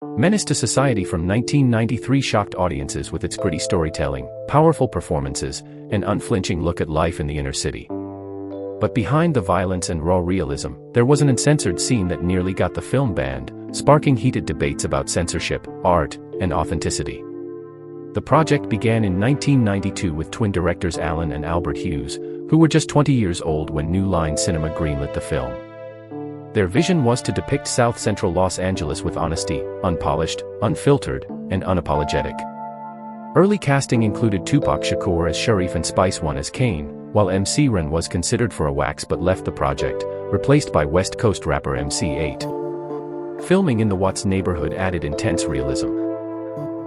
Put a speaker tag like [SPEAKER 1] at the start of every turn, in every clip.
[SPEAKER 1] Menace to Society from 1993 shocked audiences with its gritty storytelling, powerful performances, and unflinching look at life in the inner city. But behind the violence and raw realism, there was an uncensored scene that nearly got the film banned, sparking heated debates about censorship, art, and authenticity. The project began in 1992 with twin directors Alan and Albert Hughes, who were just 20 years old when New Line Cinema greenlit the film. Their vision was to depict South Central Los Angeles with honesty, unpolished, unfiltered, and unapologetic. Early casting included Tupac Shakur as Sharif and Spice One as Kane, while MC Ren was considered for a wax but left the project, replaced by West Coast rapper MC8. Filming in the Watts neighborhood added intense realism.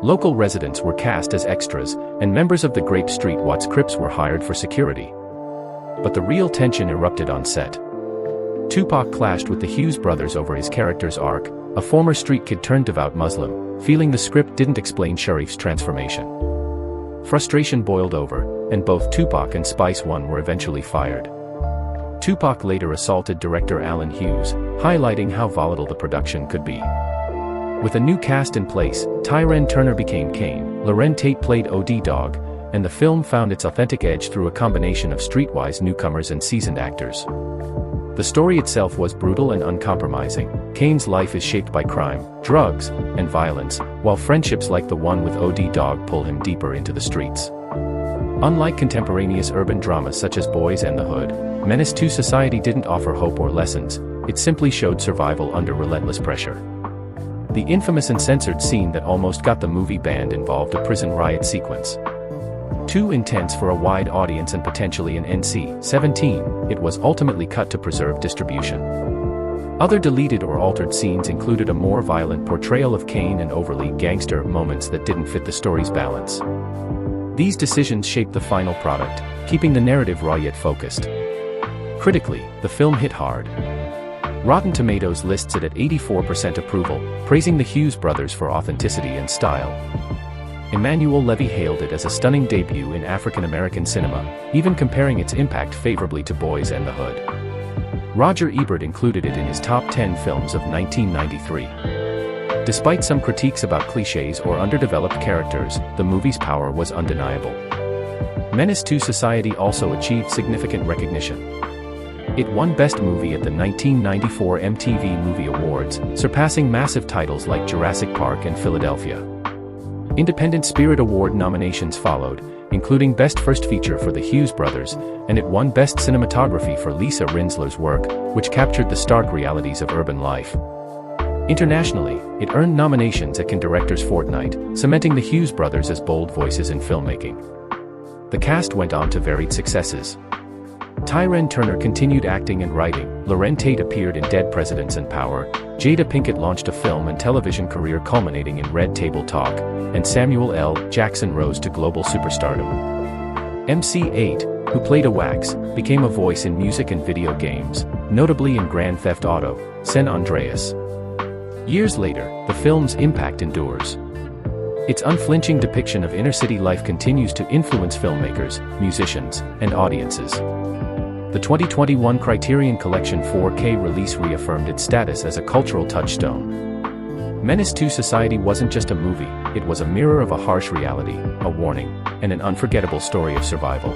[SPEAKER 1] Local residents were cast as extras, and members of the Grape Street Watts Crips were hired for security. But the real tension erupted on set. Tupac clashed with the Hughes brothers over his character's arc, a former street kid turned devout Muslim, feeling the script didn't explain Sharif's transformation. Frustration boiled over, and both Tupac and Spice One were eventually fired. Tupac later assaulted director Alan Hughes, highlighting how volatile the production could be. With a new cast in place, Tyrone Turner became Kane, Loren Tate played OD Dog, and the film found its authentic edge through a combination of streetwise newcomers and seasoned actors. The story itself was brutal and uncompromising. Kane's life is shaped by crime, drugs, and violence, while friendships like the one with OD Dog pull him deeper into the streets. Unlike contemporaneous urban dramas such as Boys and the Hood, Menace to Society didn't offer hope or lessons, it simply showed survival under relentless pressure. The infamous Uncensored scene that almost got the movie banned involved a prison riot sequence. Too intense for a wide audience and potentially an NC-17, it was ultimately cut to preserve distribution. Other deleted or altered scenes included a more violent portrayal of Kane and overly gangster moments that didn't fit the story's balance. These decisions shaped the final product, keeping the narrative raw yet focused. Critically, the film hit hard. Rotten Tomatoes lists it at 84% approval, praising the Hughes brothers for authenticity and style. Emmanuel Levy hailed it as a stunning debut in African American cinema, even comparing its impact favorably to Boys and the Hood. Roger Ebert included it in his top 10 films of 1993. Despite some critiques about clichés or underdeveloped characters, the movie's power was undeniable. Menace to Society also achieved significant recognition. It won Best Movie at the 1994 MTV Movie Awards, surpassing massive titles like Jurassic Park and Philadelphia. Independent Spirit Award nominations followed, including Best First Feature for the Hughes brothers, and it won Best Cinematography for Lisa Rinzler's work, which captured the stark realities of urban life. Internationally, it earned nominations at Cannes Directors Fortnight, cementing the Hughes brothers as bold voices in filmmaking. The cast went on to varied successes. Tyrone Turner continued acting and writing, Loren Tate appeared in Dead Presidents and Power, Jada Pinkett launched a film and television career culminating in Red Table Talk, and Samuel L. Jackson rose to global superstardom. MC8, who played a wax, became a voice in music and video games, notably in Grand Theft Auto, San Andreas. Years later, the film's impact endures. Its unflinching depiction of inner-city life continues to influence filmmakers, musicians, and audiences. The 2021 Criterion Collection 4K release reaffirmed its status as a cultural touchstone. Menace to Society wasn't just a movie, it was a mirror of a harsh reality, a warning, and an unforgettable story of survival.